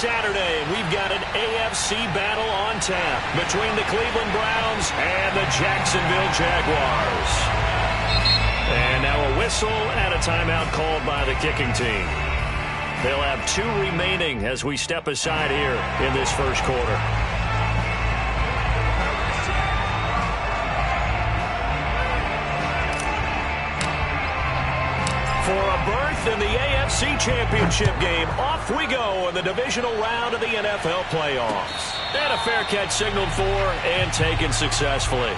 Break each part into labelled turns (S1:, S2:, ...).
S1: Saturday, and we've got an AFC battle on tap between the Cleveland Browns and the Jacksonville Jaguars. And now a whistle and a timeout called by the kicking team. They'll have 2 remaining as we step aside here in this first quarter. For a berth in the AFC Championship game, off we go in the divisional round of the NFL playoffs. And a fair catch signaled for and taken successfully.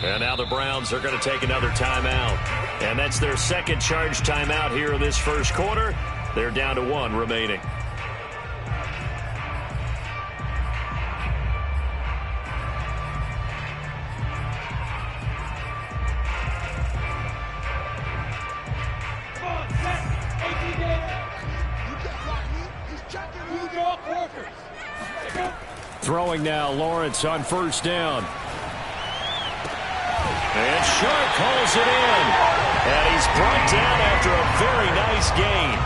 S1: And now the Browns are going to take another timeout. And that's their second charge timeout here in this first quarter. They're down to 1 remaining. Throwing now, Lawrence on first down. And Sharp calls it in. And he's brought down after a very nice gain.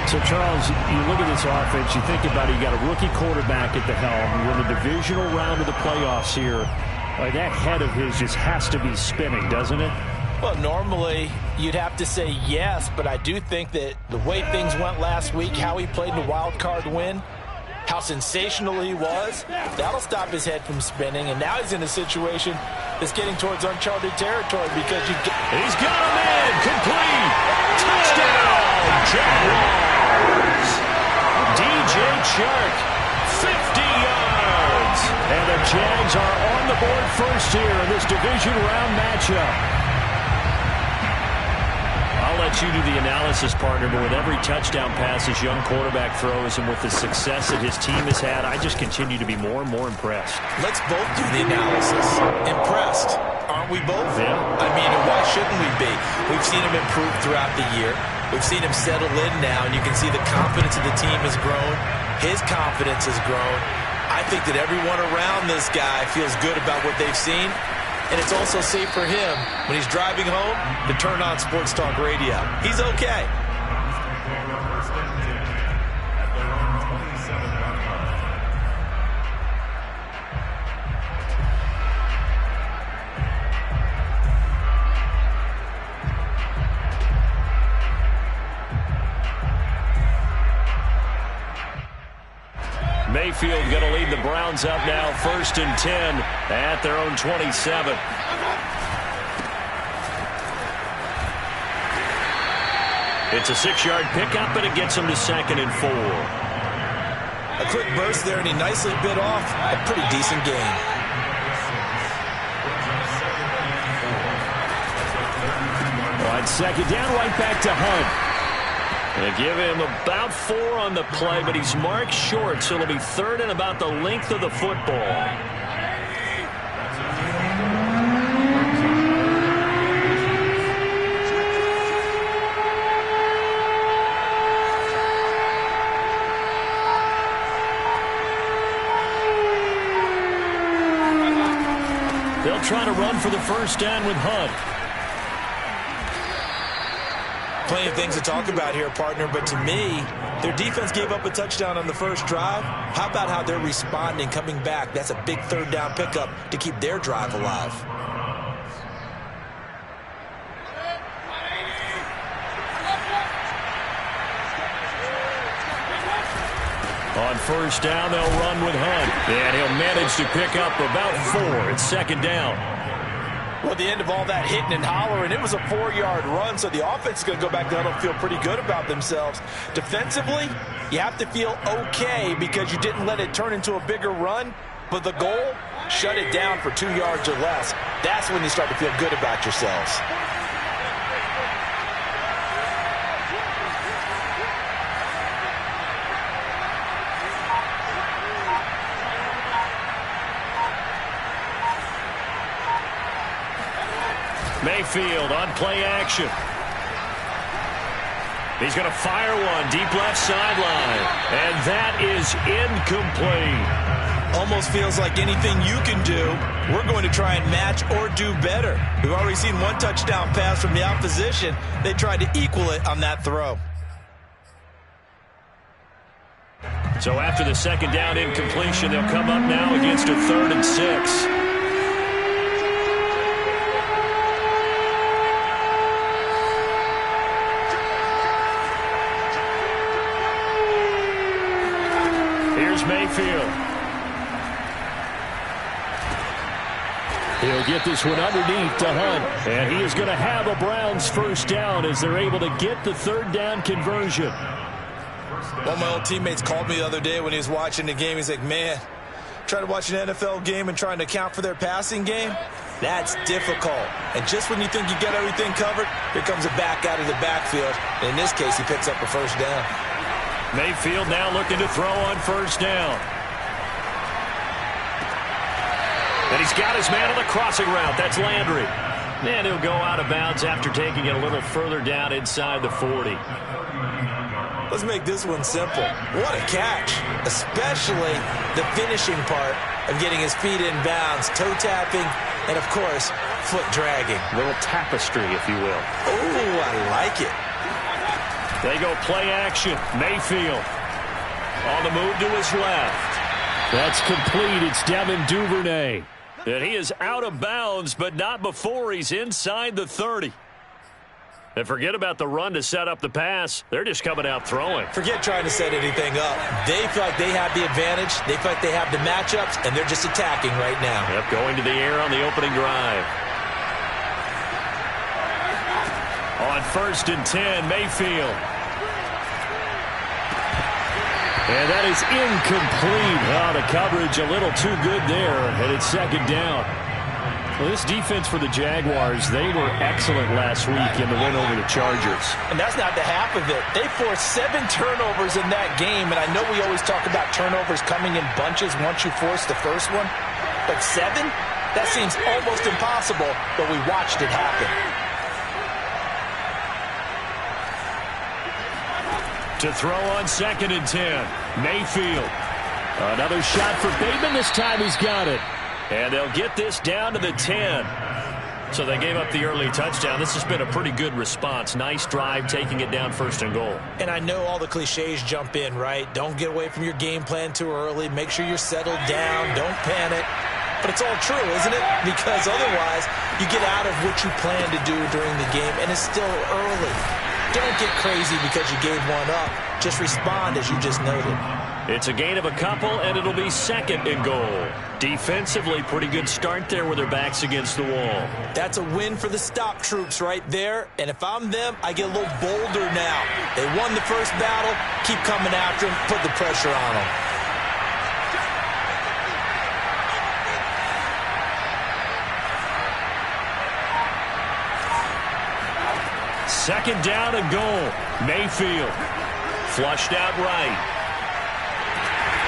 S2: So, Charles, you look at this offense, you think about it, you got a rookie quarterback at the helm. You're in the divisional round of the playoffs here. That head of his just has to be spinning, doesn't it?
S3: Well, normally you'd have to say yes, but I do think that the way things went last week, how he played the wild card win, how sensational he was, that'll stop his head from spinning. And now he's in a situation that's getting towards uncharted territory because
S1: he's got him in, complete, touchdown, Jaguars. DJ Chark, 50 yards. And the Jags are on the board first here in this division round matchup. I'll let you do the analysis, partner, but with every touchdown pass his young quarterback throws and with the success that his team has had, I just continue to be more and more impressed.
S3: Let's both do the analysis. Impressed, aren't we both?
S1: Yeah.
S3: I mean, why shouldn't we be? We've seen him improve throughout the year. We've seen him settle in now, and you can see the confidence of the team has grown. His confidence has grown. I think that everyone around this guy feels good about what they've seen. And it's also safe for him when he's driving home to turn on Sports Talk Radio. He's okay.
S1: Mayfield going to lead the Browns up now, 1st and 10 at their own 27. It's a 6-yard pickup, and it gets him to 2nd and 4.
S3: A quick burst there, and he nicely bit off a pretty decent gain.
S1: On 2nd down, right back to Hunt. They give him about 4 on the play, but he's marked short, so it'll be 3rd and about the length of the football. They'll try to run for the first down with Hunt.
S3: Plenty of things to talk about here, partner, but to me, their defense gave up a touchdown on the first drive. How about how they're responding, coming back? That's a big 3rd down pickup to keep their drive alive.
S1: On first down, they'll run with Hunt, and he'll manage to pick up about 4. It's 2nd down.
S3: Well, at the end of all that hitting and hollering, it was a 4-yard run, so the offense is going to go back down and feel pretty good about themselves. Defensively, you have to feel okay because you didn't let it turn into a bigger run, but the goal, shut it down for 2 yards or less. That's when you start to feel good about yourselves.
S1: Mayfield on play action. He's going to fire one deep left sideline. And that is incomplete.
S3: Almost feels like anything you can do, we're going to try and match or do better. We've already seen one touchdown pass from the opposition. They tried to equal it on that throw.
S1: So after the second down incompletion, they'll come up now against a 3rd and 6. Here's Mayfield. He'll get this one underneath to Hunt. And he is going to have a Browns first down as they're able to get the 3rd down conversion.
S3: One of my old teammates called me the other day when he was watching the game. He's like, man, trying to watch an NFL game and trying to account for their passing game, that's difficult. And just when you think you got everything covered, here comes a back out of the backfield. And in this case, he picks up a first down.
S1: Mayfield now looking to throw on first down. And he's got his man on the crossing route. That's Landry. And he'll go out of bounds after taking it a little further down inside the 40.
S3: Let's make this one simple. What a catch, especially the finishing part of getting his feet in bounds, toe tapping, and, of course, foot dragging.
S1: Little tapestry, if you will.
S3: Oh, I like it.
S1: They go play action. Mayfield on the move to his left.
S2: That's complete. It's Devin Duvernay.
S1: And he is out of bounds, but not before he's inside the 30. And forget about the run to set up the pass. They're just coming out throwing.
S3: Forget trying to set anything up. They feel like they have the advantage. They feel like they have the matchups, and they're just attacking right now.
S1: Yep, going to the air on the opening drive. On 1st and 10, Mayfield.
S2: And that is incomplete. Oh, the coverage a little too good there, and it's 2nd down. Well, this defense for the Jaguars, they were excellent last week in the win over the Chargers.
S3: And that's not the half of it. They forced 7 turnovers in that game, and I know we always talk about turnovers coming in bunches once you force the first one, but 7? That seems almost impossible, but we watched it happen.
S1: To throw on 2nd and 10, Mayfield.
S2: Another shot for Bateman. This time he's got it.
S1: And they'll get this down to the 10. So they gave up the early touchdown. This has been a pretty good response. Nice drive, taking it down 1st and goal.
S3: And I know all the cliches jump in, right? Don't get away from your game plan too early. Make sure you're settled down. Don't panic. But it's all true, isn't it? Because otherwise, you get out of what you plan to do during the game, and it's still early. Don't get crazy because you gave one up. Just respond as you just noted.
S1: It's a gain of a couple, and it'll be 2nd and goal. Defensively, pretty good start there with their backs against the wall.
S3: That's a win for the stop troops right there. And if I'm them, I get a little bolder now. They won the first battle. Keep coming after them. Put the pressure on them.
S1: Second down and goal. Mayfield flushed out right.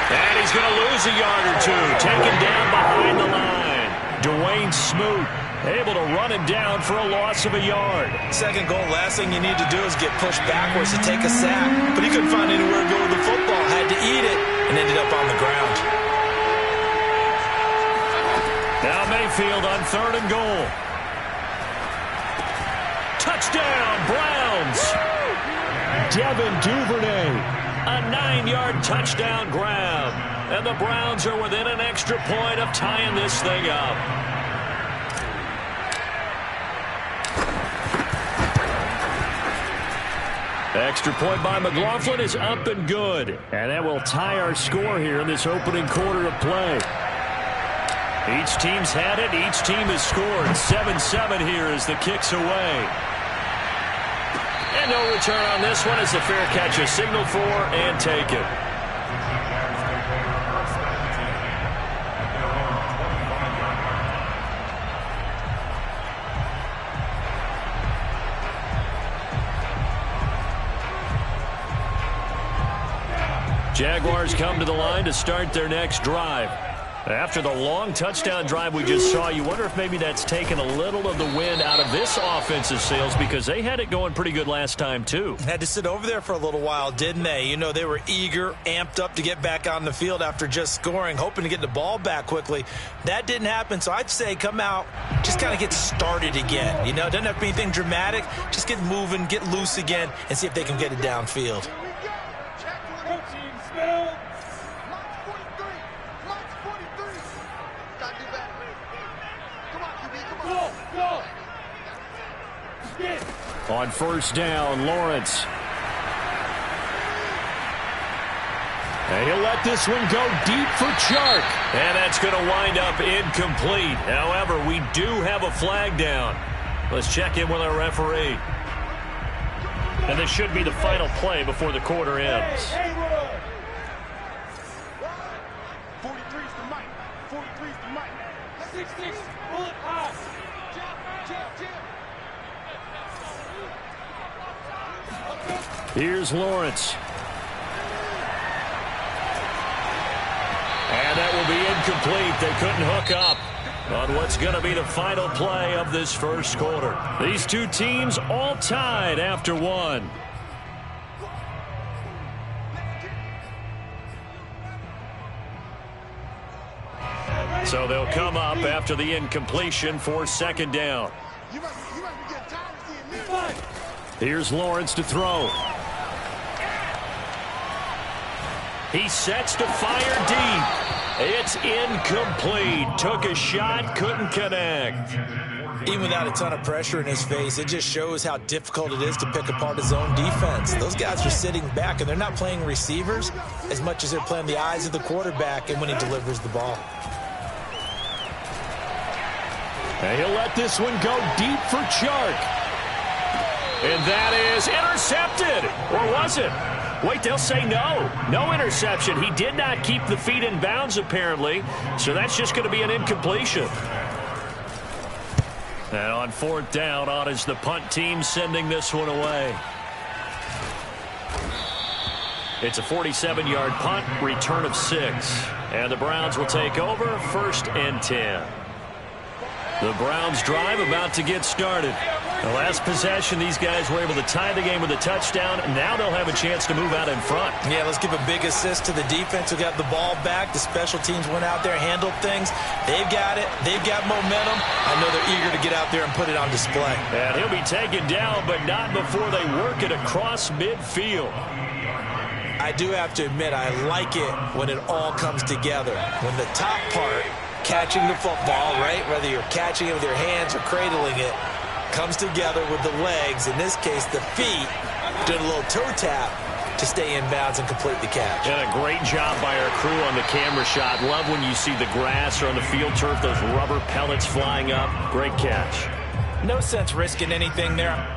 S1: And he's going to lose a yard or two. Taken down behind the line. Dwayne Smoot able to run him down for a loss of a yard.
S3: Second goal, last thing you need to do is get pushed backwards to take a sack. But he couldn't find anywhere to go with the football. Had to eat it and ended up on the ground.
S1: Now Mayfield on 3rd and goal. Touchdown, Browns.
S2: Devin Duvernay.
S1: A 9-yard touchdown grab. And the Browns are within an extra point of tying this thing up. Extra point by McLaughlin is up and good.
S2: And that will tie our score here in this opening quarter of play.
S1: Each team's had it. Each team has scored. 7-7 here as the kick's away. And no return on this one as the fair catch is signaled for and taken. Jaguars come to the line to start their next drive.
S2: After the long touchdown drive we just saw, you wonder if maybe that's taken a little of the wind out of this offensive sails because they had it going pretty good last time too.
S3: Had to sit over there for a little while, didn't they? You know, they were eager, amped up to get back on the field after just scoring, hoping to get the ball back quickly. That didn't happen, so I'd say come out, just kind of get started again. You know, it doesn't have to be anything dramatic. Just get moving, get loose again, and see if they can get it downfield.
S2: On first down, Lawrence. And he'll let this one go deep for Chark. And that's going to wind up incomplete. However, we do have a flag down. Let's check in with our referee. And this should be the final play before the quarter ends.
S4: 43's the mic. 43's the mic. 6-6, bullet high. Jump.
S2: Here's Lawrence. And that will be incomplete. They couldn't hook up on what's going to be the final play of this first quarter. These two teams all tied after one. So they'll come up after the incompletion for second down. Here's Lawrence to throw. He sets to fire deep. It's incomplete. Took a shot, couldn't connect.
S3: Even without a ton of pressure in his face, it just shows how difficult it is to pick apart his own defense. Those guys are sitting back, and they're not playing receivers as much as they're playing the eyes of the quarterback and when he delivers the ball.
S2: And he'll let this one go deep for Chark. And that is intercepted. Or was it? Wait, they'll say no. No interception. He did not keep the feet in bounds, apparently. So that's just going to be an incompletion. And on fourth down, on is the punt team sending this one away. It's a 47-yard punt, return of 6. And the Browns will take over, 1st and 10. The Browns drive about to get started. The last possession, these guys were able to tie the game with a touchdown. Now they'll have a chance to move out in front.
S3: Yeah, let's give a big assist to the defense who got the ball back. The special teams went out there, handled things. They've got it. They've got momentum. I know they're eager to get out there and put it on display.
S2: And he'll be taken down, but not before they work it across midfield.
S3: I do have to admit, I like it when it all comes together. When the top part, catching the football, right, whether you're catching it with your hands or cradling it, comes together with the legs, in this case the feet, doing a little toe tap to stay in bounds and complete the catch.
S2: And a great job by our crew on the camera shot. Love when you see the grass or on the field turf, those rubber pellets flying up. Great catch.
S3: No sense risking anything there.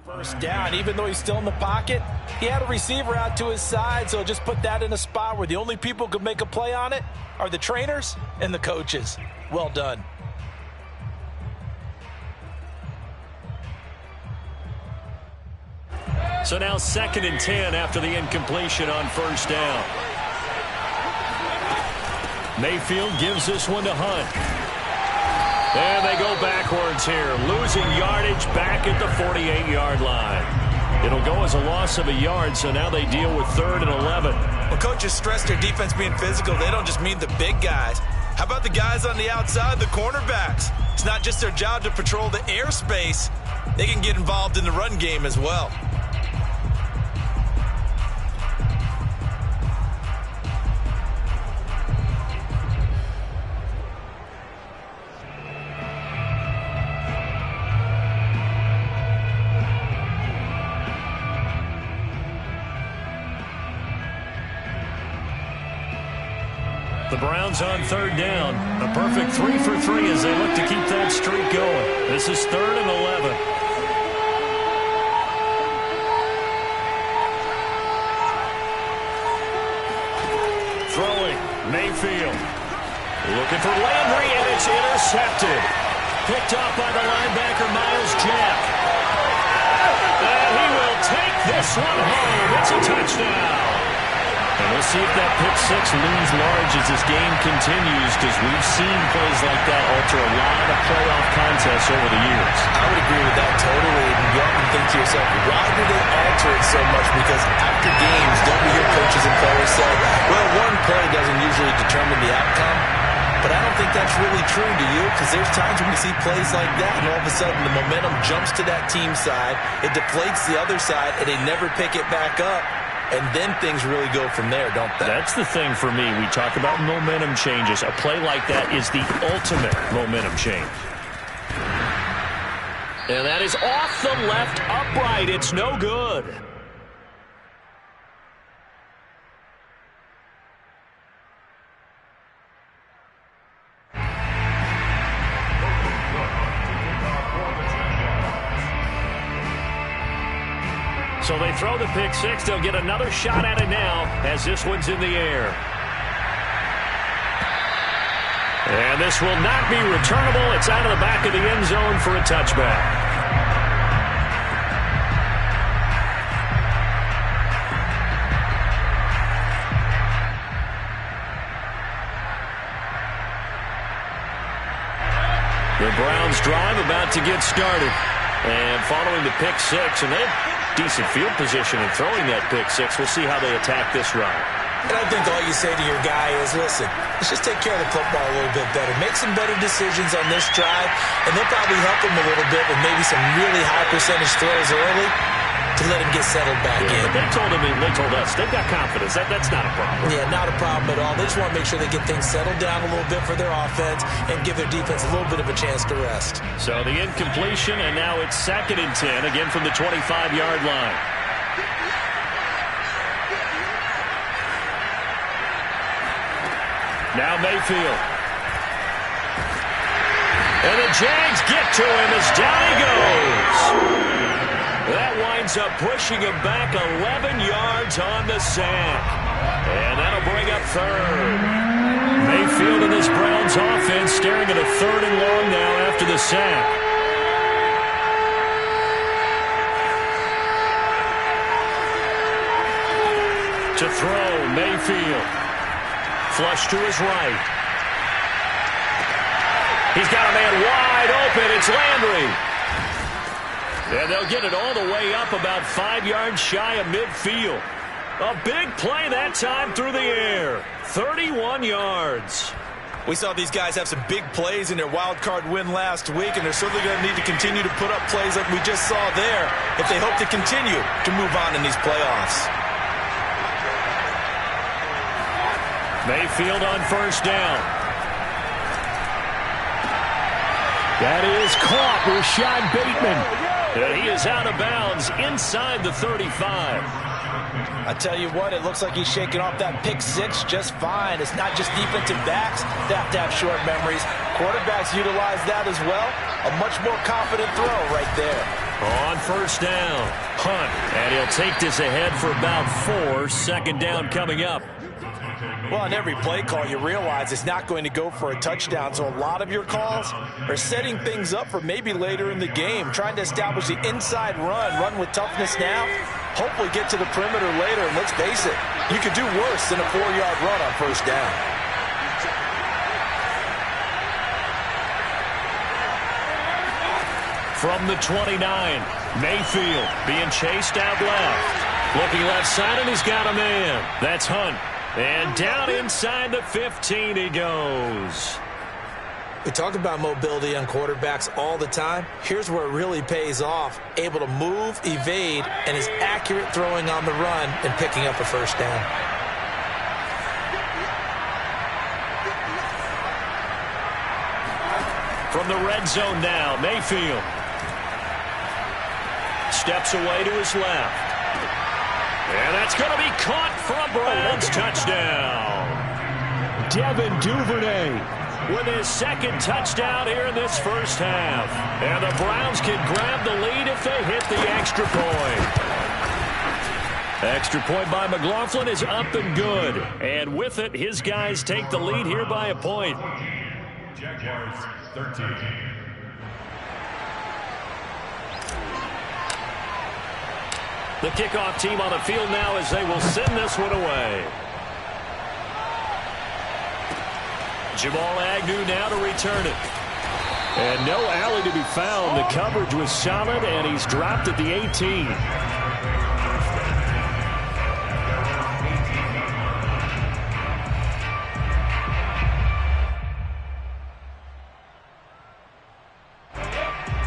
S3: First down, even though he's still in the pocket, he had a receiver out to his side, so just put that in a spot where the only people who could make a play on it are the trainers and the coaches. Well done.
S2: So now 2nd and 10 after the incompletion on first down. Mayfield gives this one to Hunt. And they go backwards here, losing yardage back at the 48-yard line. It'll go as a loss of a yard, so now they deal with 3rd and 11.
S3: When coaches stress their defense being physical, they don't just mean the big guys. How about the guys on the outside, the cornerbacks? It's not just their job to patrol the airspace. They can get involved in the run game as well.
S2: The Browns on 3rd down. A perfect 3 for 3 as they look to keep that streak going. This is 3rd and 11. Throwing, Mayfield. Looking for Landry, and it's intercepted. Picked off by the linebacker, Miles Jack. And he will take this one home. It's a touchdown. And we'll see if that pick six looms large as this game continues, because we've seen plays like that alter a lot of playoff contests over the years.
S3: I would agree with that totally. And you often think to yourself, why do they alter it so much? Because after games, don't we hear coaches and players say, well, one play doesn't usually determine the outcome? But I don't think that's really true, do you? Because there's times when we see plays like that, and all of a sudden the momentum jumps to that team side, it deflates the other side, and they never pick it back up. And then things really go from there, don't they?
S2: That's the thing for me. We talk about momentum changes. A play like that is the ultimate momentum change. And that is off the left upright. It's no good. So they throw the pick six. They'll get another shot at it now as this one's in the air. And this will not be returnable. It's out of the back of the end zone for a touchback. The Browns drive about to get started. And following the pick six, and they have decent field position in throwing that pick six. We'll see how they attack this run.
S3: And I think all you say to your guy is, listen, let's just take care of the football a little bit better. Make some better decisions on this drive, and they'll probably help him a little bit with maybe some really high percentage throws early to let him get settled back in.
S2: But they told us, they've got confidence. That's not a problem.
S3: Yeah, not a problem at all. They just want to make sure they get things settled down a little bit for their offense and give their defense a little bit of a chance to rest.
S2: So the incompletion, and now it's 2nd and 10, again from the 25-yard line. Now Mayfield. And the Jags get to him as down he goes. That winds up pushing him back 11 yards on the sack. And that'll bring up 3rd. Mayfield and this Browns offense staring at a 3rd and long now after the sack. To throw, Mayfield. Flush to his right. He's got a man wide open. It's Landry. And they'll get it all the way up about 5 yards shy of midfield. A big play that time through the air. 31 yards.
S3: We saw these guys have some big plays in their wild card win last week, and they're certainly going to need to continue to put up plays like we just saw there if they hope to continue to move on in these playoffs.
S2: Mayfield on first down. That is caught. Rashad Bateman. And he is out of bounds inside the 35.
S3: I tell you what, it looks like he's shaking off that pick six just fine. It's not just defensive backs that have to have short memories. Quarterbacks utilize that as well. A much more confident throw right there.
S2: On first down, Hunt. And he'll take this ahead for about 4. Second down coming up.
S3: Well, on every play call, you realize it's not going to go for a touchdown, so a lot of your calls are setting things up for maybe later in the game, trying to establish the inside run with toughness now, hopefully get to the perimeter later, and let's face it, you could do worse than a 4-yard run on first down.
S2: From the 29, Mayfield being chased out left. Looking left side, and he's got a man. That's Hunt. And down inside the 15 he goes.
S3: We talk about mobility on quarterbacks all the time. Here's where it really pays off. Able to move, evade, and is accurate throwing on the run and picking up a first down.
S2: From the red zone now, Mayfield steps away to his left. And that's going to be caught for a Browns touchdown. Devin Duvernay with his second touchdown here in this first half. And the Browns can grab the lead if they hit the extra point. Extra point by McLaughlin is up and good. And with it, his guys take the lead here by a point.
S5: Jaguars 13.
S2: The kickoff team on the field now as they will send this one away. Jamal Agnew now to return it. And no alley to be found. The coverage was solid, and he's dropped at the 18.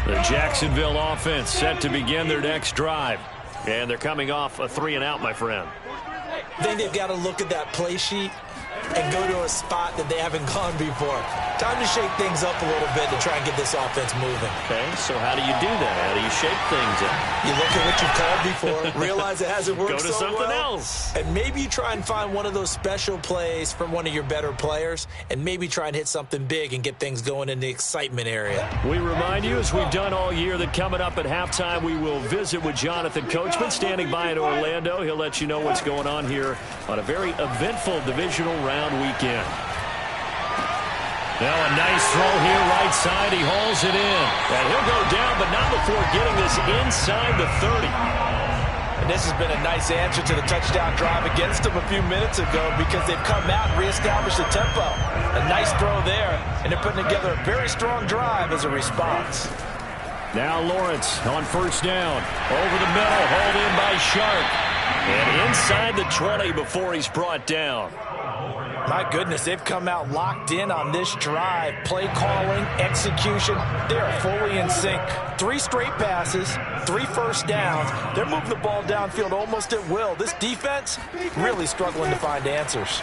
S2: The Jacksonville offense set to begin their next drive. And they're coming off a 3-and-out, my friend.
S3: I think they've got to look at that play sheet and go to a spot that they haven't gone before. Time to shake things up a little bit to try and get this offense moving.
S2: Okay, so how do you do that? How do you shake things up?
S3: You look at what you've called before, realize it hasn't worked
S2: Go to
S3: so
S2: something
S3: well,
S2: else.
S3: and maybe you try and find one of those special plays from one of your better players, and maybe try and hit something big and get things going in the excitement area.
S2: We remind you, as we've done all year, that coming up at halftime, we will visit with Jonathan Coachman standing by in Orlando. He'll let you know what's going on here on a very eventful divisional round weekend. Now a nice throw here right side. He hauls it in. And he'll go down, but not before getting this inside the 30.
S3: And this has been a nice answer to the touchdown drive against them a few minutes ago because they've come out and reestablished the tempo. A nice throw there, and they're putting together a very strong drive as a response.
S2: Now Lawrence on first down. Over the middle, hauled in by Sharp. And inside the 20 before he's brought down.
S3: My goodness, they've come out locked in on this drive. Play calling, execution, they are fully in sync. 3 straight passes, 3 first downs. They're moving the ball downfield almost at will. This defense really struggling to find answers.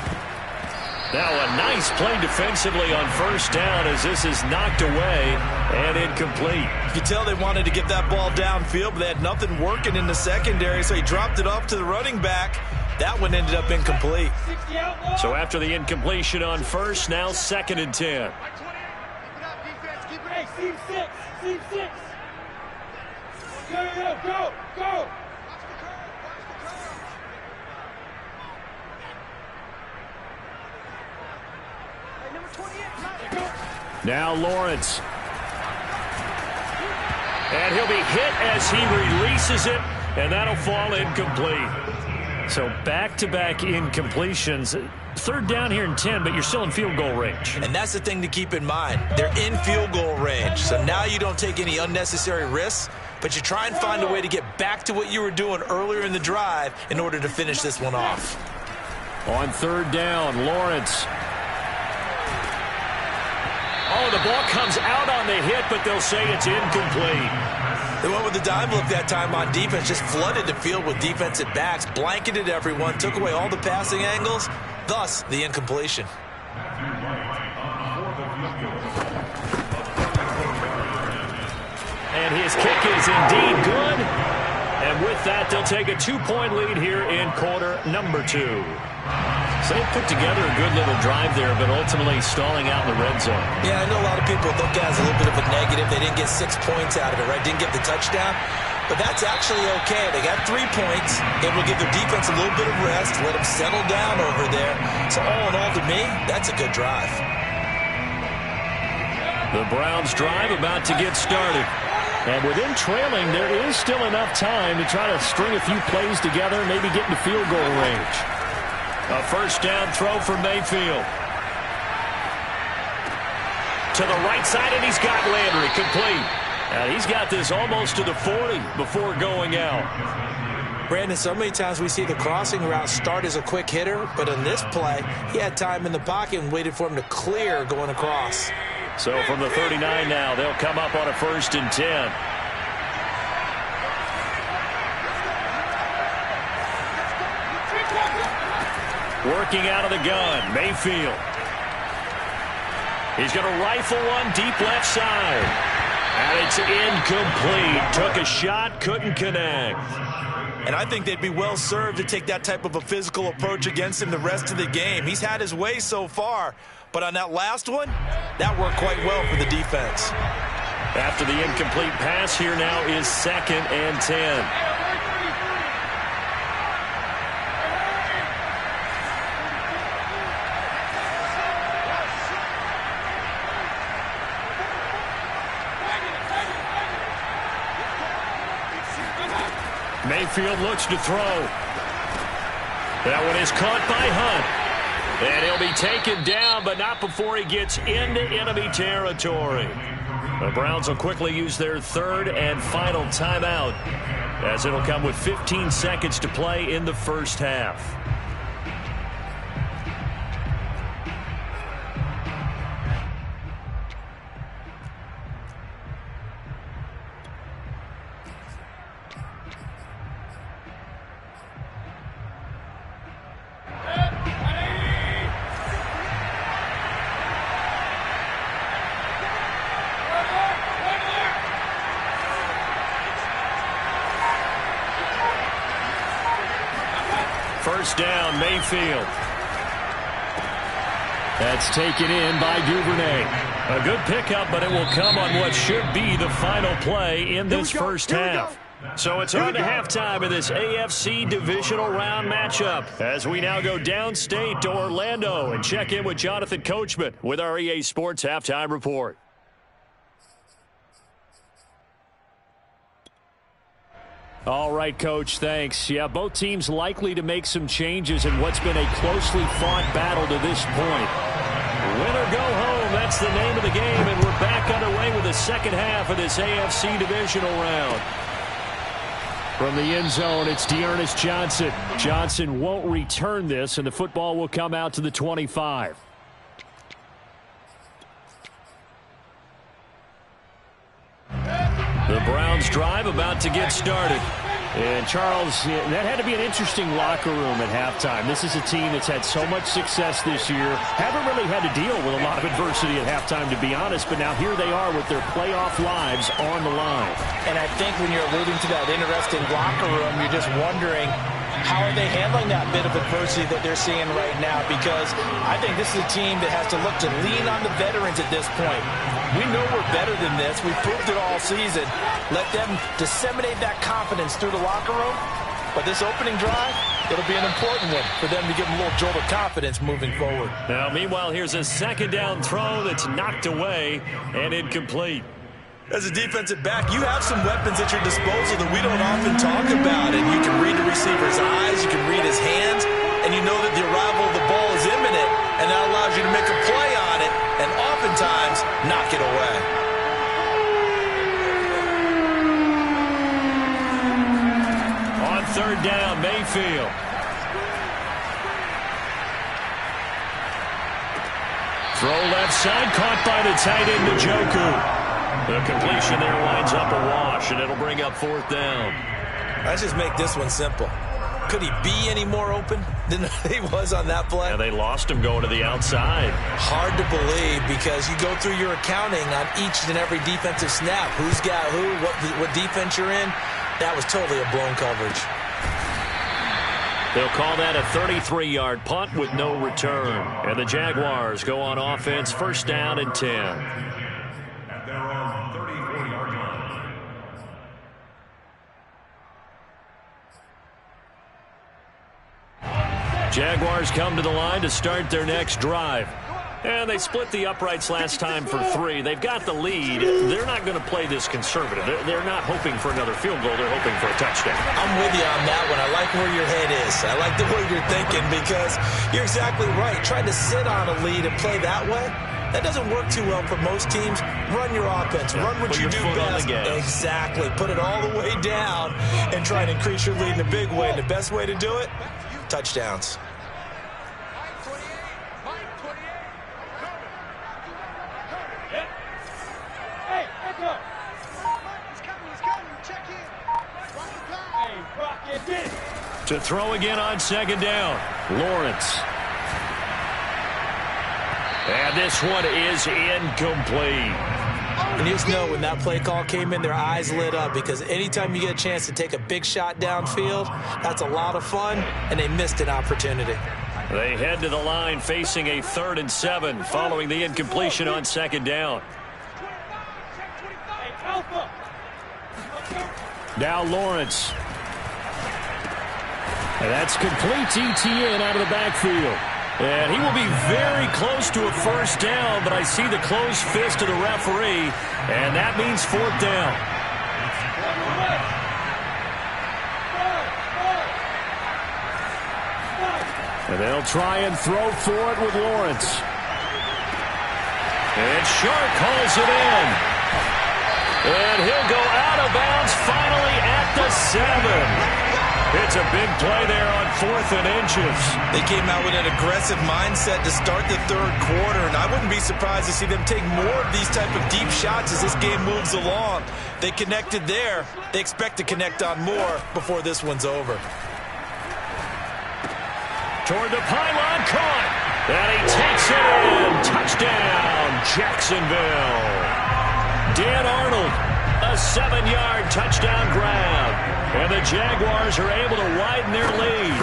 S2: Now a nice play defensively on first down as this is knocked away and incomplete.
S3: You can tell they wanted to get that ball downfield, but they had nothing working in the secondary, so he dropped it off to the running back. That one ended up incomplete.
S2: So after the incompletion on first, now 2nd and 10.
S4: C6. Go.
S2: Now Lawrence. And he'll be hit as he releases it, and that'll fall incomplete. So back-to-back incompletions. 3rd down here and 10, but you're still in field goal range.
S3: And that's the thing to keep in mind. They're in field goal range. So now you don't take any unnecessary risks, but you try and find a way to get back to what you were doing earlier in the drive in order to finish this one off.
S2: On 3rd down, Lawrence. Oh, the ball comes out on the hit, but they'll say it's incomplete.
S3: They went with the dime look that time on defense, just flooded the field with defensive backs, blanketed everyone, took away all the passing angles, thus the incompletion.
S2: And his kick is indeed good. And with that, they'll take a 2-point lead here in quarter number 2. So they put together a good little drive there, but ultimately stalling out in the red zone.
S3: Yeah, I know a lot of people look at it as a little bit of a negative. They didn't get 6 points out of it, right? Didn't get the touchdown. But that's actually okay. They got 3 points. Able to give their defense a little bit of rest, let them settle down over there. So all in all, to me, that's a good drive.
S2: The Browns drive about to get started. And within trailing, there is still enough time to try to string a few plays together, maybe get into field goal range. A first down throw for Mayfield. To the right side, and he's got Landry complete. And he's got this almost to the 40 before going out.
S3: Brandon, so many times we see the crossing route start as a quick hitter, but in this play, he had time in the pocket and waited for him to clear going across.
S2: So from the 39 now, they'll come up on a 1st and 10. Working out of the gun, Mayfield. He's going to rifle one deep left side. And it's incomplete. Took a shot, couldn't connect.
S3: And I think they'd be well served to take that type of a physical approach against him the rest of the game. He's had his way so far, but on that last one, that worked quite well for the defense.
S2: After the incomplete pass, here now is 2nd and 10. Mayfield looks to throw. That one is caught by Hunt. And he'll be taken down, but not before he gets into enemy territory. The Browns will quickly use their 3rd and final timeout, as it'll come with 15 seconds to play in the first half. First down, Mayfield. That's taken in by Duvernay. A good pickup, but it will come on what should be the final play in this first half. So it's on to halftime in this AFC divisional round matchup as we now go downstate to Orlando and check in with Jonathan Coachman with our EA Sports Halftime Report. All right, Coach, thanks. Yeah, both teams likely to make some changes in what's been a closely fought battle to this point. Win or go home, that's the name of the game, and we're back underway with the second half of this AFC divisional round. From the end zone, it's Dearness Johnson. Johnson won't return this, and the football will come out to the 25. The Browns drive about to get started. And Charles, that had to be an interesting locker room at halftime. This is a team that's had so much success this year. Haven't really had to deal with a lot of adversity at halftime, to be honest. But now here they are with their playoff lives on the line.
S6: And I think when you're alluding to that interesting locker room, you're just wondering, how are they handling that bit of adversity that they're seeing right now? Because I think this is a team that has to look to lean on the veterans at this point. We know we're better than this. We've proved it all season. Let them disseminate that confidence through the locker room. But this opening drive, it'll be an important one for them to give them a little jolt of confidence moving forward.
S2: Now, meanwhile, here's a second down throw that's knocked away and incomplete.
S3: As a defensive back, you have some weapons at your disposal that we don't often talk about. And you can read the receiver's eyes, you can read his hands, and you know that the arrival of the ball is imminent, and that allows you to make a play on it and oftentimes knock it away.
S2: On third down, Mayfield. Throw left side, caught by the tight end, Njoku. The completion there winds up a wash, and it'll bring up fourth down.
S3: Let's just make this one simple. Could he be any more open than he was on that play?
S2: Yeah, they lost him going to the outside.
S3: Hard to believe because you go through your accounting on each and every defensive snap. Who's got who, what defense you're in. That was totally a blown coverage.
S1: They'll call that a 33-yard punt with no return. And the Jaguars go on offense, first down and 10.
S5: At their own 34-yard line.
S1: Jaguars come to the line to start their next drive. And they split the uprights last time for 3. They've got the lead. They're not going to play this conservative. They're not hoping for another field goal. They're hoping for a touchdown.
S3: I'm with you on that one. I like where your head is. I like the way you're thinking because you're exactly right. Trying to sit on a lead and play that way, that doesn't work too well for most teams. Run your offense. Run what you do best. Exactly. Put it all the way down and try and increase your lead in a big way. And the best way to do it, touchdowns.
S1: To throw again on second down, Lawrence. And this one is incomplete.
S3: And you just know when that play call came in, their eyes lit up because anytime you get a chance to take a big shot downfield, that's a lot of fun, and they missed an opportunity.
S1: They head to the line facing a 3rd and 7 following the incompletion on second down. Now Lawrence. And that's complete to Etienne out of the backfield. And he will be very close to a first down, but I see the closed fist of the referee, and that means 4th down. And they'll try and throw for it with Lawrence. And Sharp calls it in. And he'll go out of bounds finally at the 7. It's a big play there on 4th and inches.
S3: They came out with an aggressive mindset to start the 3rd quarter, and I wouldn't be surprised to see them take more of these type of deep shots as this game moves along. They connected there. They expect to connect on more before this one's over.
S1: Toward the pylon, caught. And he takes it in. Touchdown, Jacksonville. Dan Arnold, a 7-yard touchdown grab. And the Jaguars are able to widen their lead.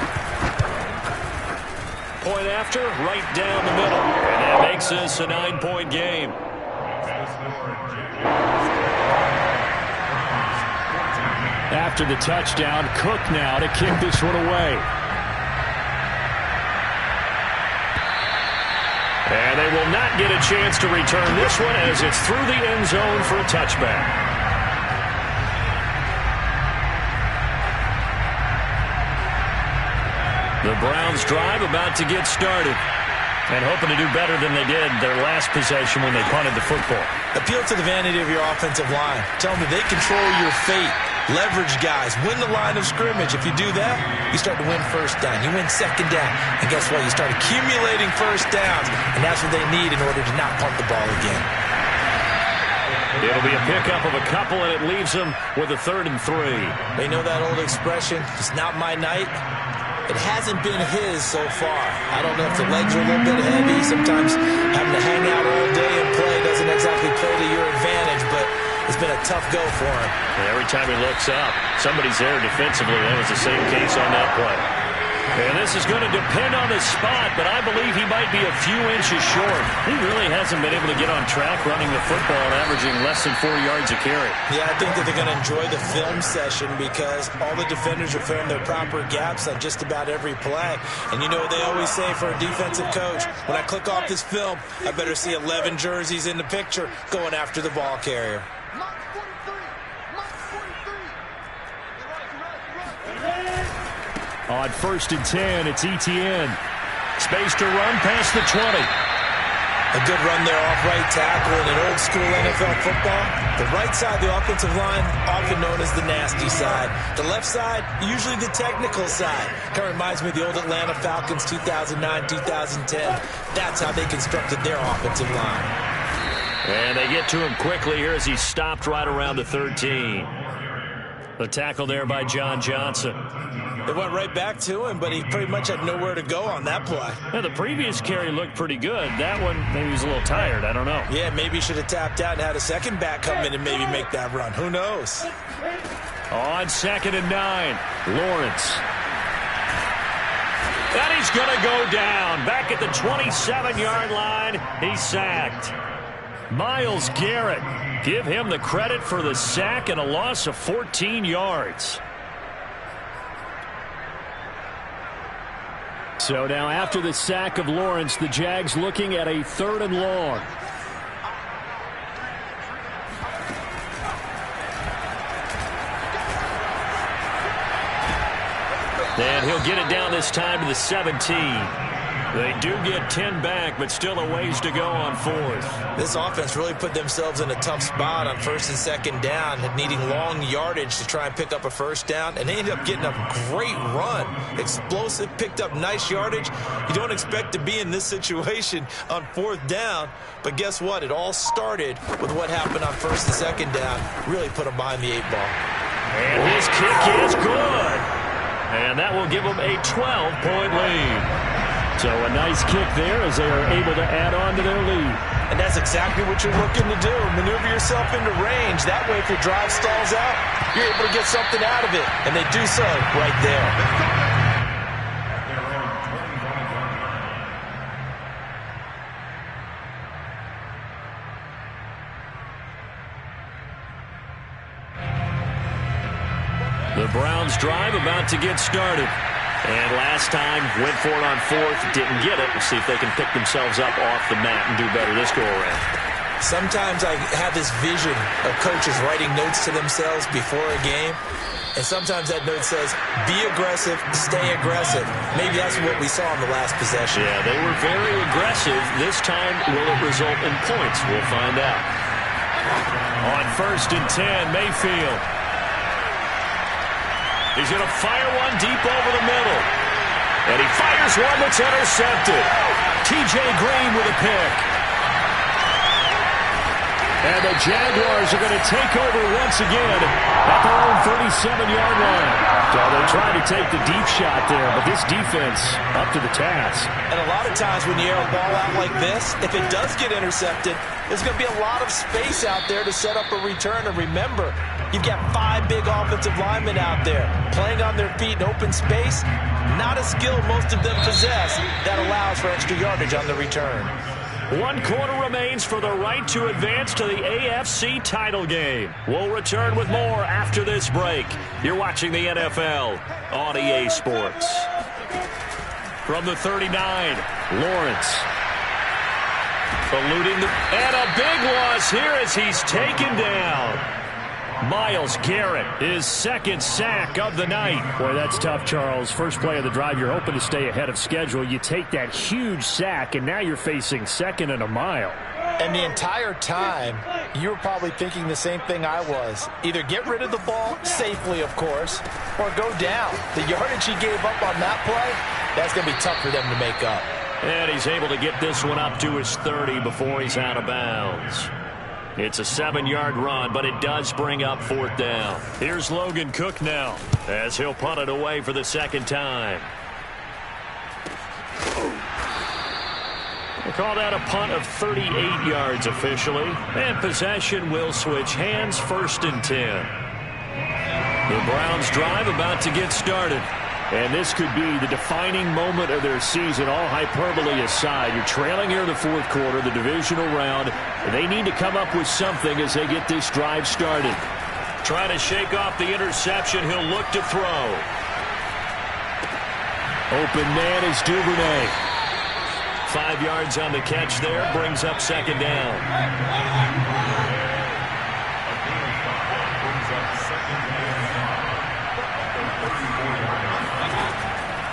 S1: Point after, right down the middle. And that makes this a 9-point game. After the touchdown, Cook now to kick this one away. And they will not get a chance to return this one as it's through the end zone for a touchback. The Browns drive about to get started and hoping to do better than they did their last possession when they punted the football.
S3: Appeal to the vanity of your offensive line. Tell them that they control your fate. Leverage guys. Win the line of scrimmage. If you do that, you start to win first down. You win second down. And guess what? You start accumulating first downs. And that's what they need in order to not punt the ball again.
S1: It'll be a pickup of a couple, and it leaves them with a 3rd and 3.
S3: They know that old expression, it's not my night. It hasn't been his so far. I don't know if the legs are a little bit heavy. Sometimes having to hang out all day and play doesn't exactly play to your advantage, but it's been a tough go for him.
S1: And every time he looks up, somebody's there defensively. That was the same case on that play. And this is going to depend on the spot, but I believe he might be a few inches short. He really hasn't been able to get on track running the football and averaging less than 4 yards a carry.
S3: Yeah, I think that they're going to enjoy the film session because all the defenders are filling their proper gaps on just about every play. And you know what they always say for a defensive coach? When I click off this film, I better see 11 jerseys in the picture going after the ball carrier.
S1: On 1st and 10, it's Etienne. Space to run past the 20.
S3: A good run there off right tackle in an old-school NFL football. The right side of the offensive line, often known as the nasty side. The left side, usually the technical side. Kind of reminds me of the old Atlanta Falcons 2009, 2010. That's how they constructed their offensive line.
S1: And they get to him quickly here as he stopped right around the 13. The tackle there by John Johnson.
S3: They went right back to him, but he pretty much had nowhere to go on that play.
S1: Yeah, the previous carry looked pretty good. That one, maybe he was a little tired. I don't know.
S3: Yeah, maybe he should have tapped out and had a second back come in and maybe make that run. Who knows?
S1: On 2nd and 9, Lawrence. And he's going to go down. Back at the 27-yard line, he's sacked. Myles Garrett, give him the credit for the sack and a loss of 14 yards.
S2: So now after the sack of Lawrence, the Jags looking at a 3rd and long.
S1: And he'll get it down this time to the 17. They do get 10 back, but still a ways to go on 4th.
S3: This offense really put themselves in a tough spot on 1st and 2nd down, needing long yardage to try and pick up a 1st down, and they ended up getting a great run. Explosive, picked up nice yardage. You don't expect to be in this situation on 4th down, but guess what? It all started with what happened on 1st and 2nd down. Really put them behind the 8 ball.
S1: And his kick is good. And that will give them a 12-point lead.
S2: So a nice kick there as they are able to add on to their lead.
S6: And that's exactly what you're looking to do. Maneuver yourself into range. That way, if your drive stalls out, you're able to get something out of it. And they do so right there.
S1: The Browns drive about to get started. And last time, went for it on 4th, didn't get it. We'll see if they can pick themselves up off the mat and do better this go-around.
S3: Sometimes I have this vision of coaches writing notes to themselves before a game, and sometimes that note says, be aggressive, stay aggressive. Maybe that's what we saw in the last possession.
S1: Yeah, they were very aggressive. This time, will it result in points? We'll find out. On 1st and 10, Mayfield. He's going to fire one deep over the middle. And he fires one that's intercepted. T.J. Green with a pick.
S2: And the Jaguars are going to take over once again at their own 37-yard line. So they tried to take the deep shot there, but this defense up to the task.
S6: And a lot of times when you air a ball out like this, if it does get intercepted, there's going to be a lot of space out there to set up a return. And remember, you've got 5 big offensive linemen out there playing on their feet in open space. Not a skill most of them possess that allows for extra yardage on the return.
S1: 1 quarter remains for the right to advance to the AFC title game. We'll return with more after this break. You're watching the NFL on EA Sports. From the 39, Lawrence. Eluding and a big loss here as he's taken down. Myles Garrett, his 2nd sack of the night.
S2: Boy, that's tough, Charles. First play of the drive, you're hoping to stay ahead of schedule. You take that huge sack, and now you're facing 2nd and a mile.
S6: And the entire time, you were probably thinking the same thing I was. Either get rid of the ball, safely, of course, or go down. The yardage he gave up on that play, that's going to be tough for them to make up.
S1: And he's able to get this one up to his 30 before he's out of bounds. It's a 7-yard run, but it does bring up 4th down. Here's Logan Cook now as he'll punt it away for the 2nd time. We'll call that a punt of 38 yards officially. And possession will switch hands, 1st and 10. The Browns drive about to get started. And this could be the defining moment of their season, all hyperbole aside. You're trailing here in the 4th quarter, the divisional round. And they need to come up with something as they get this drive started. Trying to shake off the interception. He'll look to throw.
S2: Open man is Duvernay.
S1: 5 yards on the catch there. Brings up 2nd down.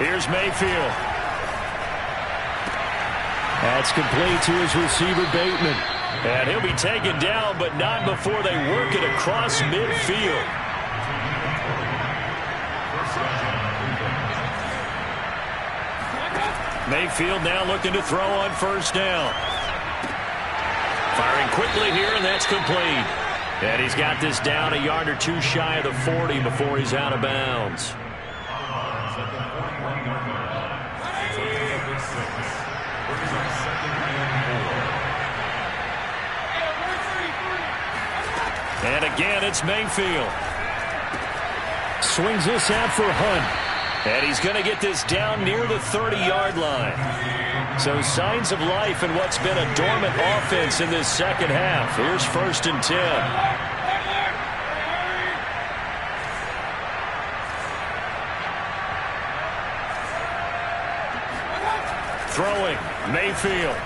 S1: Here's Mayfield.
S2: That's complete to his receiver, Bateman.
S1: And he'll be taken down, but not before they work it across midfield. Mayfield now looking to throw on 1st down. Firing quickly here, and that's complete. And he's got this down a yard or two shy of the 40 before he's out of bounds. And again, it's Mayfield.
S2: Swings this out for Hunt. And he's going to get this down near the 30-yard line. So signs of life in what's been a dormant offense in this second half. Here's 1st and 10. Throwing, Mayfield.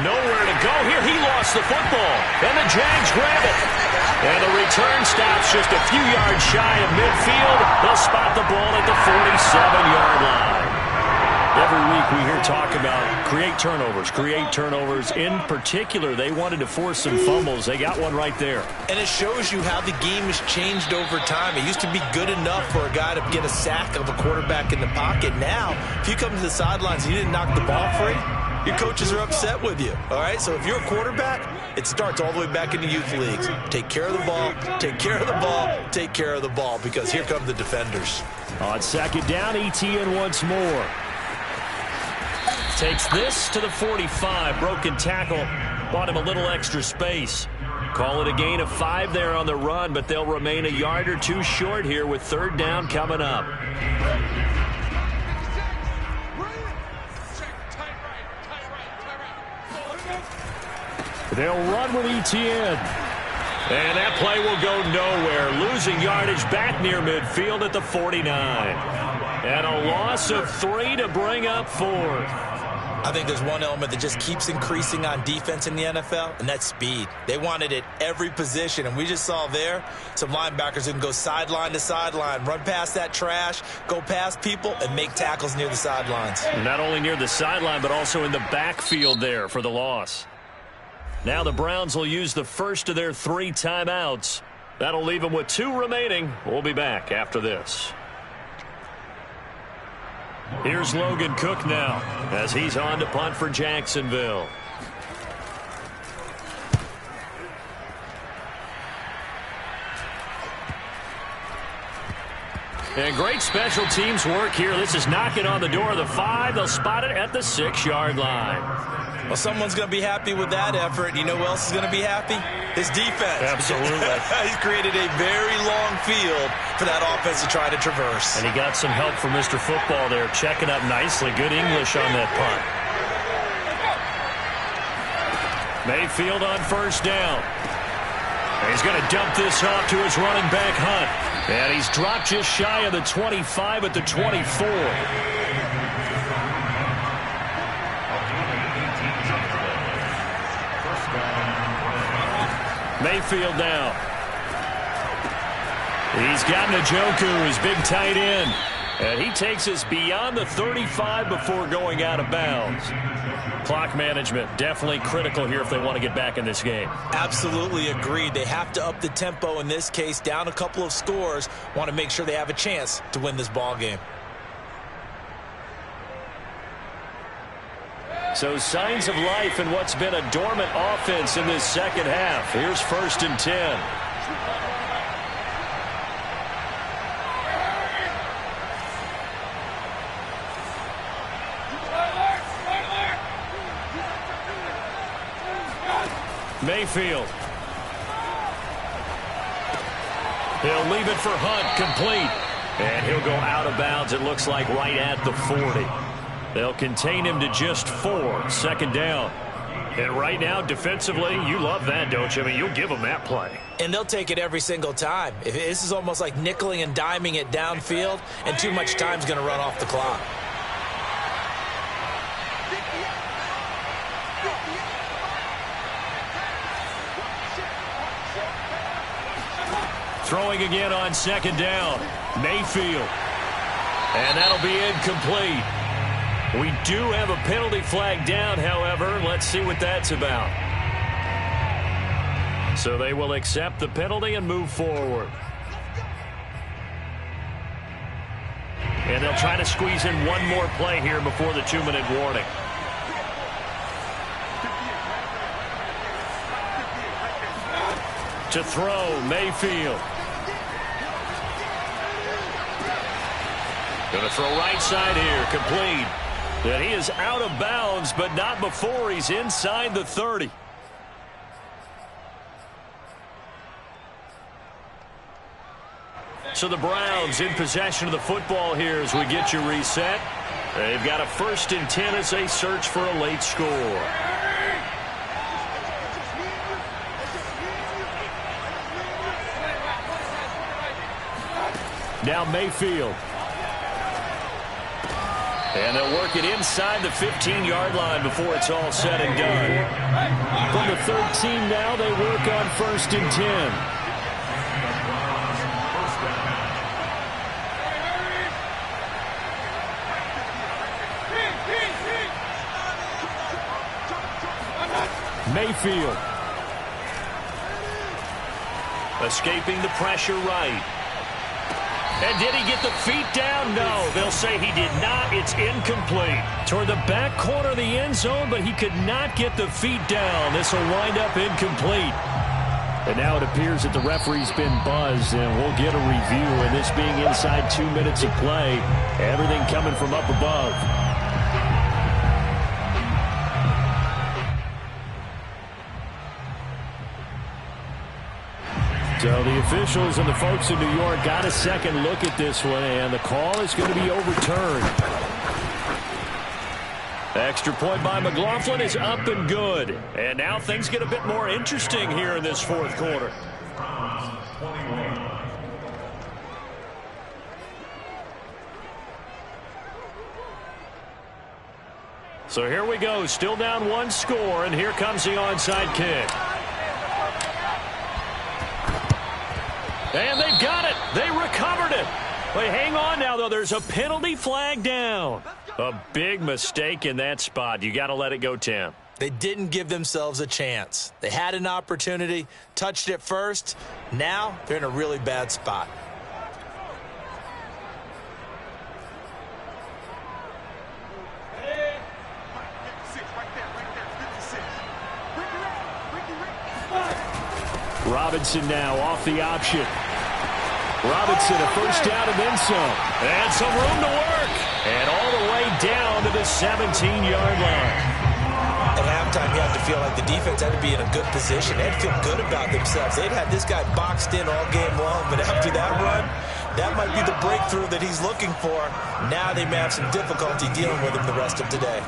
S2: Nowhere to go here. He lost the football. And the Jags grab it. And the return stops just a few yards shy of midfield. They'll spot the ball at the 47-yard line. Every week we hear talk about create turnovers. In particular, they wanted to force some fumbles. They got one right there.
S3: And it shows you how the game has changed over time. It used to be good enough for a guy to get a sack of a quarterback in the pocket. Now, if you come to the sidelines and you didn't knock the ball free, your coaches are upset with you. All right, so if you're a quarterback, it starts all the way back in the youth leagues. Take care of the ball, take care of the ball, take care of the ball, because here come the defenders.
S2: On 2nd down, ETN once more. Takes this to the 45. Broken tackle. Bought him a little extra space. Call it a gain of 5 there on the run, but they'll remain a yard or two short here with 3rd down coming up. They'll run with ETN. And that play will go nowhere. Losing yardage back near midfield at the 49. And a loss of 3 to bring up 4th.
S3: I think there's one element that just keeps increasing on defense in the NFL, and that's speed. They want it at every position, and we just saw there some linebackers who can go sideline to sideline, run past that trash, go past people, and make tackles near the sidelines.
S2: Not only near the sideline, but also in the backfield there for the loss. Now the Browns will use the first of their 3 timeouts. That'll leave them with 2 remaining. We'll be back after this. Here's Logan Cook now as he's on to punt for Jacksonville. And great special teams work here. This is knocking on the door of the 5. They'll spot it at the 6-yard line.
S3: Well, someone's going to be happy with that effort. You know who else is going to be happy? His defense.
S2: Absolutely.
S3: He's created a very long field for that offense to try to traverse.
S2: And he got some help from Mr. Football there, checking up nicely. Good English on that punt. Mayfield on 1st down. And he's going to dump this off to his running back, Hunt. And he's dropped just shy of the 25 at the 24. Mayfield now. He's got Njoku, his big tight end. And he takes us beyond the 35 before going out of bounds. Clock management definitely critical here if they want to get back in this game.
S3: Absolutely agreed. They have to up the tempo in this case, down a couple of scores. Want to make sure they have a chance to win this ball game.
S2: So signs of life in what's been a dormant offense in this second half. Here's 1st and 10. Mayfield. He'll leave it for Hunt, complete. And he'll go out of bounds, it looks like, right at the 40. They'll contain him to just 4. 2nd down. And right now, defensively, you love that, don't you? I mean, you'll give them that play.
S3: And they'll take it every single time. This is almost like nickeling and diming it downfield, and too much time's going to run off the clock.
S2: Throwing again on 2nd down. Mayfield. And that'll be incomplete. We do have a penalty flag down, however. Let's see what that's about. So they will accept the penalty and move forward. And they'll try to squeeze in one more play here before the 2-minute warning. To throw, Mayfield. Going to throw right side here, complete. And he is out of bounds, but not before he's inside the 30.
S1: So the Browns in possession of the football here as we get you reset. They've got a 1st and 10 as they search for a late score. Now Mayfield. And they'll work it inside the 15-yard line before it's all said and done. From the 13 now, they work on 1st and 10. Mayfield. Escaping the pressure right. And did he get the feet down? No, they'll say he did not. It's incomplete. Toward the back corner of the end zone, but he could not get the feet down. This will wind up incomplete. And now it appears that the referee's been buzzed, and we'll get a review. And this being inside 2 minutes of play, everything coming from up above. So the officials and the folks in New York got a second look at this one, and the call is going to be overturned. Extra point by McLaughlin is up and good. And now things get a bit more interesting here in this 4th quarter. So here we go, still down 1 score, and here comes the onside kick. And they've got it. They recovered it. But hang on now, though. There's a penalty flag down. A big mistake in that spot. You got to let it go, Tim.
S3: They didn't give themselves a chance. They had an opportunity, touched it first. Now they're in a really bad spot.
S1: Robinson now off the option. Robinson a 1st down and then some. And some room to work. And all the way down to the 17-yard line.
S3: At halftime, you have to feel like the defense had to be in a good position. They had to feel good about themselves. They'd had this guy boxed in all game long, but after that run, that might be the breakthrough that he's looking for. Now they may have some difficulty dealing with him the rest of today.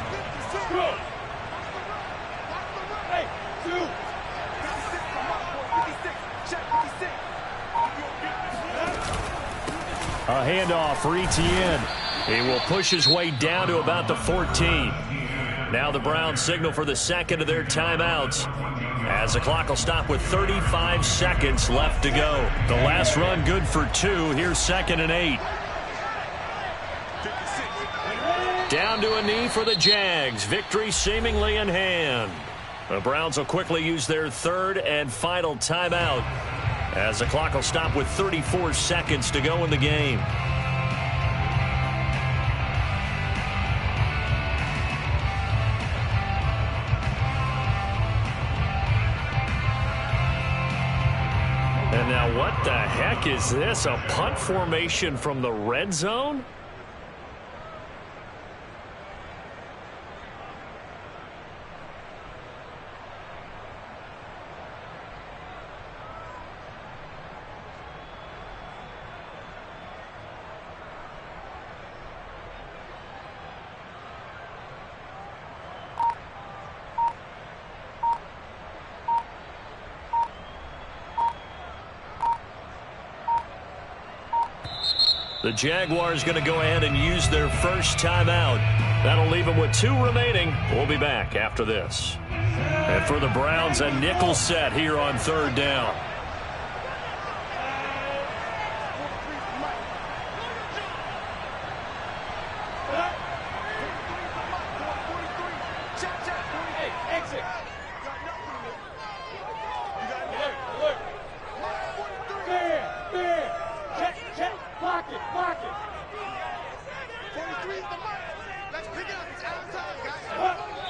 S1: A handoff for Etienne. He will push his way down to about the 14. Now the Browns signal for the second of their timeouts, as the clock will stop with 35 seconds left to go. The last run good for 2. Here's 2nd and 8. Down to a knee for the Jags. Victory seemingly in hand. The Browns will quickly use their 3rd and final timeout, as the clock will stop with 34 seconds to go in the game. And now what the heck is this? A punt formation from the red zone? The Jaguars going to go ahead and use their 1st timeout. That'll leave them with 2 remaining. We'll be back after this. And for the Browns, a nickel set here on 3rd down.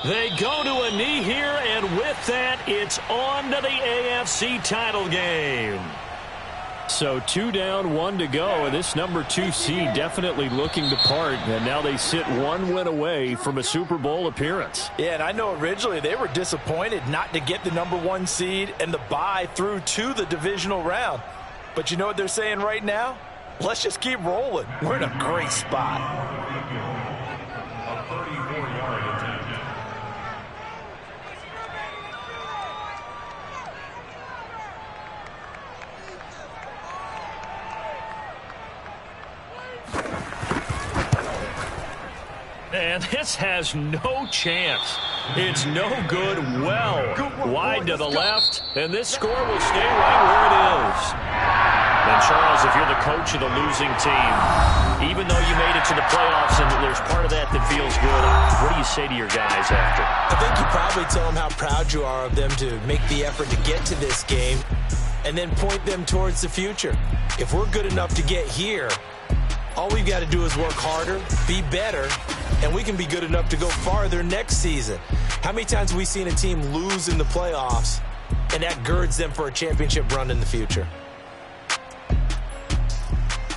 S1: They go to a knee here, and with that, it's on to the AFC title game. So 2 down, 1 to go, and this number 2 seed definitely looking to part, and now they sit 1 win away from a Super Bowl appearance.
S6: Yeah, and I know originally they were disappointed not to get the number 1 seed and the bye through to the divisional round. But you know what they're saying right now?
S3: let's just keep rolling. We're in a great spot.
S5: A 34-yard attempt.
S1: And this has no chance. It's no good. Well, wide to the left, and this score will stay right where it is. And, Charles, if you're the coach of the losing team, even though you made it to the playoffs and there's part of that that feels good, what do you say to your guys after?
S6: I think you probably tell them how proud you are of them to make the effort to get to this game and then point them towards the future. If we're good enough to get here, all we've got to do is work harder, be better, and we can be good enough to go farther next season. How many times have we seen a team lose in the playoffs, and that girds them for a championship run in the future?